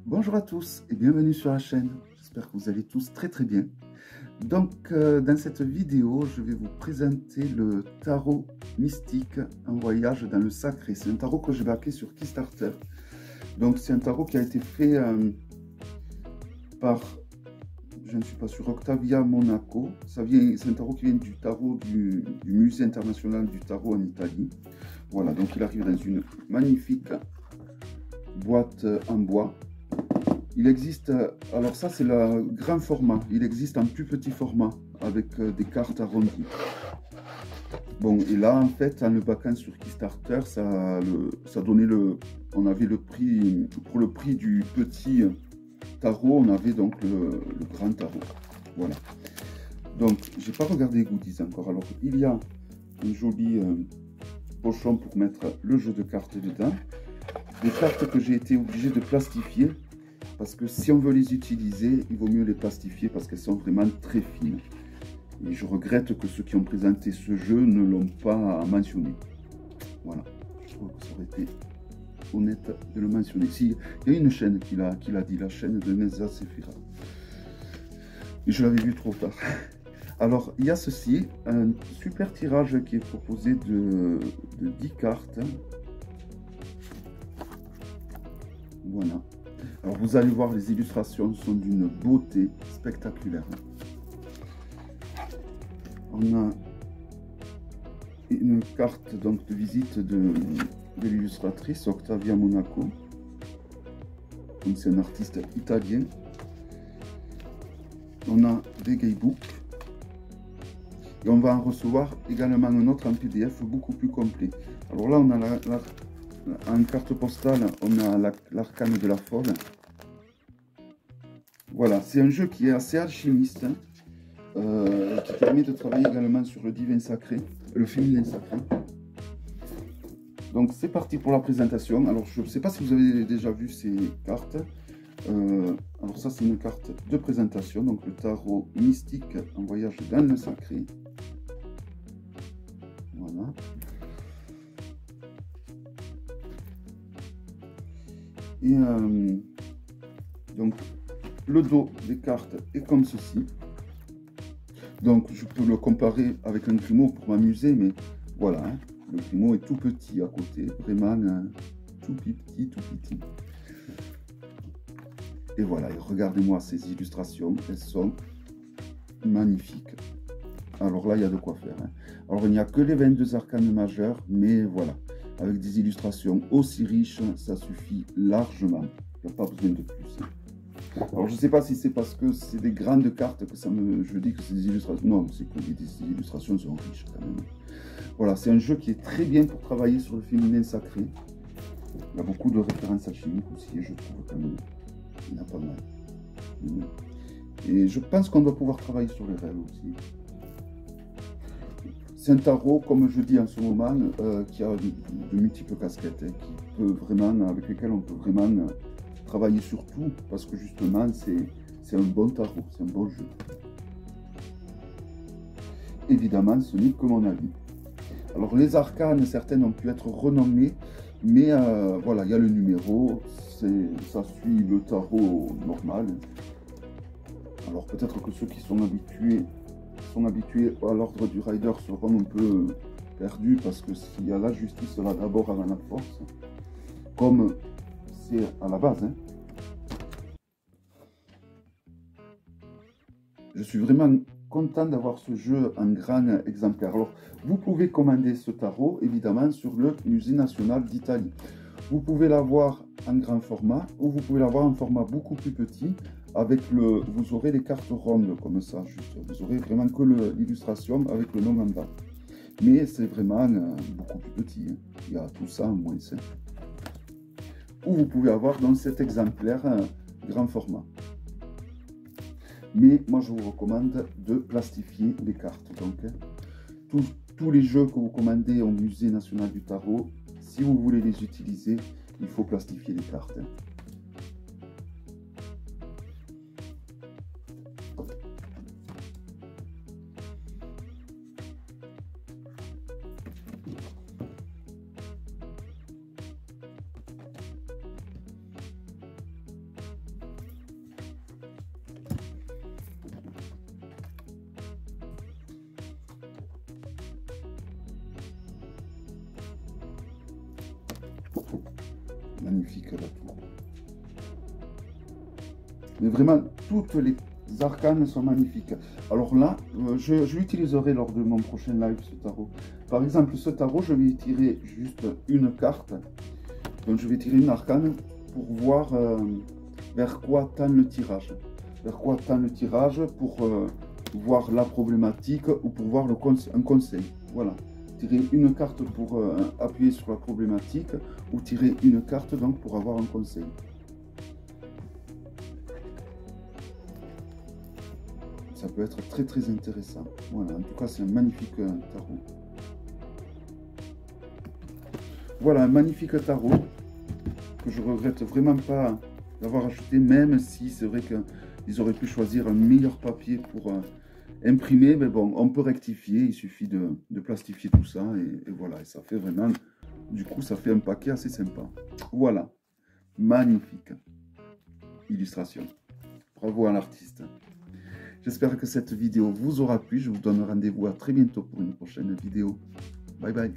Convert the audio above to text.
Bonjour à tous et bienvenue sur la chaîne. J'espère que vous allez tous très bien. Donc dans cette vidéo, je vais vous présenter le tarot mystique, un voyage dans le sacré. C'est un tarot que j'ai baqué sur Kickstarter. Donc c'est un tarot qui a été fait par, je ne suis pas sûr, Octavia Monaco. C'est un tarot qui vient du tarot du Musée international du tarot en Italie. Voilà, donc il arrive dans une magnifique boîte en bois. Il existe, alors ça c'est le grand format, il existe en plus petit format avec des cartes arrondies. Bon, et là en fait, en le baquant sur Kickstarter, ça donnait on avait le prix, pour le prix du petit tarot, on avait donc le grand tarot. Voilà. Donc, j'ai pas regardé les goodies encore. Alors, il y a un joli pochon pour mettre le jeu de cartes dedans. Des cartes que j'ai été obligé de plastifier. Parce que si on veut les utiliser, il vaut mieux les plastifier parce qu'elles sont vraiment très fines. Et je regrette que ceux qui ont présenté ce jeu ne l'ont pas mentionné. Voilà, je trouve que ça aurait été honnête de le mentionner. Si, il y a une chaîne qui l'a dit, la chaîne de Neza Sephira. Et je l'avais vu trop tard. Alors, il y a ceci, un super tirage qui est proposé de 10 cartes. Voilà. Alors vous allez voir, les illustrations sont d'une beauté spectaculaire. On a une carte donc de visite de l'illustratrice Octavia Monaco. Donc c'est un artiste italien. On a des guidebooks. Et on va en recevoir également un autre en PDF beaucoup plus complet. Alors là on a en carte postale, on a l'arcane de la folle. Voilà, c'est un jeu qui est assez alchimiste, qui permet de travailler également sur le divin sacré, le féminin sacré. Donc c'est parti pour la présentation. Alors je ne sais pas si vous avez déjà vu ces cartes. Alors ça c'est une carte de présentation, donc le tarot mystique en voyage dans le sacré. Voilà. Et donc le dos des cartes est comme ceci. Donc je peux le comparer avec un Grimaud pour m'amuser, mais voilà, hein, le Grimaud est tout petit à côté, vraiment tout petit. Et voilà, regardez-moi ces illustrations, elles sont magnifiques. Alors là, il y a de quoi faire. Hein. Alors il n'y a que les 22 arcanes majeurs, mais voilà, avec des illustrations aussi riches, ça suffit largement. Il n'y a pas besoin de plus. Alors je ne sais pas si c'est parce que c'est des grandes cartes que je dis que c'est des illustrations. Non, c'est que les illustrations sont riches quand même. Voilà, c'est un jeu qui est très bien pour travailler sur le féminin sacré. Il y a beaucoup de références alchimiques aussi, je trouve quand même. Il y en a pas mal. Et je pense qu'on doit pouvoir travailler sur les rêves aussi. C'est un tarot, comme je dis en ce moment, qui a de multiples casquettes, hein, qui peut vraiment, avec lesquelles on peut vraiment travailler sur tout, parce que justement, c'est un bon tarot, c'est un bon jeu. Évidemment, ce n'est que mon avis. Alors, les arcanes, certaines ont pu être renommées, mais voilà, il y a le numéro, ça suit le tarot normal. Alors, peut-être que ceux qui sont habitués à l'ordre du rider seront un peu perdus, parce que s'il y a la justice là d'abord avant la force, comme c'est à la base. Hein. Je suis vraiment content d'avoir ce jeu en grand exemplaire. Alors, vous pouvez commander ce tarot, évidemment, sur le Musée national d'Italie. Vous pouvez l'avoir en grand format, ou vous pouvez l'avoir en format beaucoup plus petit, avec vous aurez les cartes rondes comme ça, juste. Vous aurez vraiment que l'illustration avec le nom en bas. Mais c'est vraiment beaucoup plus petit. Hein. Il y a tout ça en moins simple. Ou vous pouvez avoir dans cet exemplaire grand format. Mais moi je vous recommande de plastifier les cartes. Donc tous les jeux que vous commandez au Musée national du tarot, si vous voulez les utiliser, il faut plastifier les cartes. magnifique la tour. Mais vraiment, toutes les arcanes sont magnifiques. Alors là, je l'utiliserai lors de mon prochain live, ce tarot. Par exemple, ce tarot, je vais tirer juste une carte. Donc je vais tirer une arcane pour voir vers quoi tend le tirage. Vers quoi tend le tirage pour voir la problématique ou pour voir un conseil. Voilà. Tirer une carte pour appuyer sur la problématique ou tirer une carte donc pour avoir un conseil. Ça peut être très très intéressant. Voilà, en tout cas c'est un magnifique tarot. Voilà, un magnifique tarot que je regrette vraiment pas d'avoir acheté, même si c'est vrai qu'ils auraient pu choisir un meilleur papier pour imprimer, mais bon, on peut rectifier, il suffit de plastifier tout ça, et voilà, et ça fait vraiment, du coup, ça fait un paquet assez sympa. Voilà, magnifique illustration. Bravo à l'artiste. J'espère que cette vidéo vous aura plu, je vous donne rendez-vous à très bientôt pour une prochaine vidéo. Bye bye.